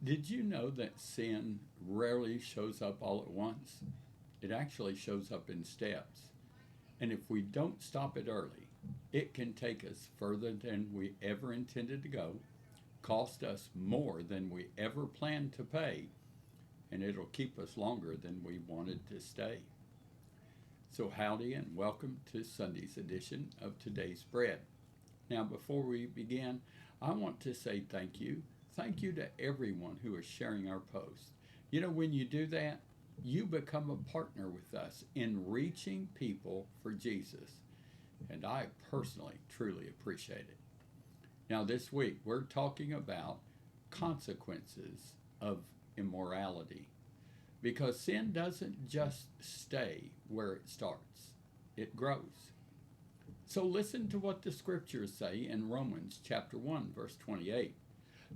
Did you know that sin rarely shows up all at once? It actually shows up in steps. And if we don't stop it early, it can take us further than we ever intended to go, cost us more than we ever planned to pay, and it'll keep us longer than we wanted to stay. So, howdy and welcome to Sunday's edition of Today's Bread. Now, before we begin, I want to say thank you. Thank you to everyone who is sharing our posts. You know, when you do that, you become a partner with us in reaching people for Jesus. And I personally, truly appreciate it. Now, this week, we're talking about consequences of immorality. Because sin doesn't just stay where it starts, it grows. So listen to what the scriptures say in Romans chapter 1, verse 28.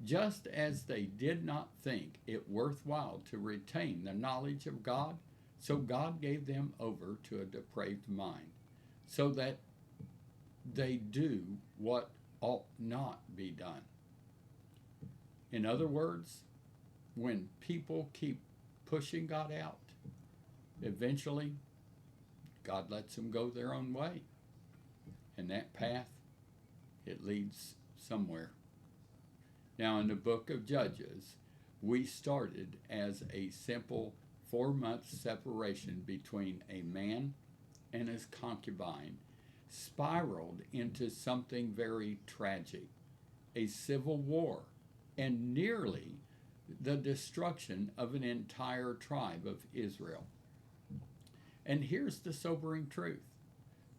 Just as they did not think it worthwhile to retain the knowledge of God, so God gave them over to a depraved mind, so that they do what ought not be done. In other words, when people keep pushing God out, eventually God lets them go their own way. And that path, it leads somewhere. Now, in the book of Judges, we started as a simple 4-month separation between a man and his concubine, spiraled into something very tragic, a civil war, and nearly the destruction of an entire tribe of Israel. And here's the sobering truth.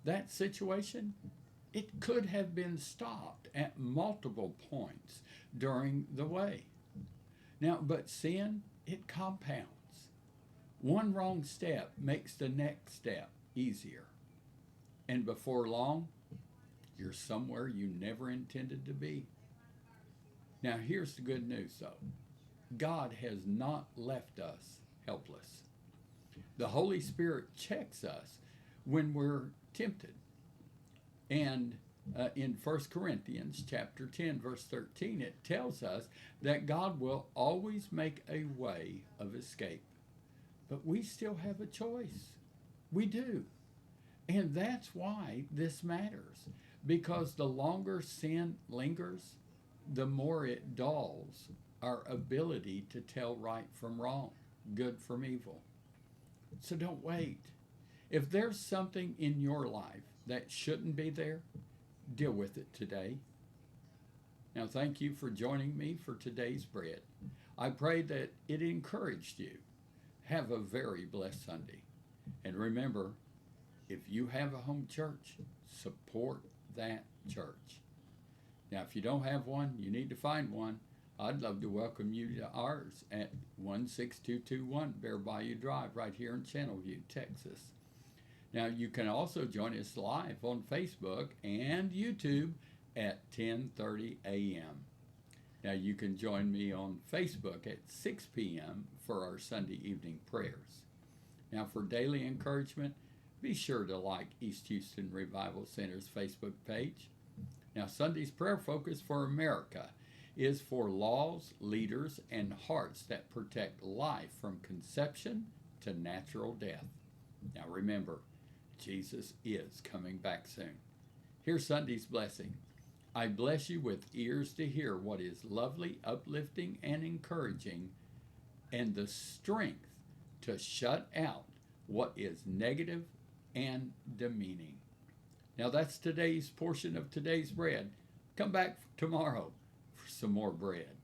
That situation, it could have been stopped at multiple points during the way. Now, but sin, it compounds. One wrong step makes the next step easier. And before long, you're somewhere you never intended to be. Now, here's the good news, though. God has not left us helpless. The Holy Spirit checks us when we're tempted. And in 1 Corinthians chapter 10, verse 13, it tells us that God will always make a way of escape. But we still have a choice. We do. And that's why this matters. Because the longer sin lingers, the more it dulls our ability to tell right from wrong, good from evil. So don't wait. If there's something in your life that shouldn't be there, deal with it today. Now, thank you for joining me for today's bread. I pray that it encouraged you. Have a very blessed Sunday. And remember, if you have a home church, support that church. Now, if you don't have one, you need to find one. I'd love to welcome you to ours at 16221 Bayou Drive right here in Channelview, Texas. Now, you can also join us live on Facebook and YouTube at 10:30 a.m. Now, you can join me on Facebook at 6 p.m. for our Sunday evening prayers. Now, for daily encouragement, be sure to like East Houston Revival Center's Facebook page. Now, Sunday's prayer focus for America is for laws, leaders, and hearts that protect life from conception to natural death. Now, remember, Jesus is coming back soon. Here's Sunday's blessing. I bless you with ears to hear what is lovely, uplifting, and encouraging, and the strength to shut out what is negative and demeaning. Now, that's today's portion of today's bread. Come back tomorrow for some more bread.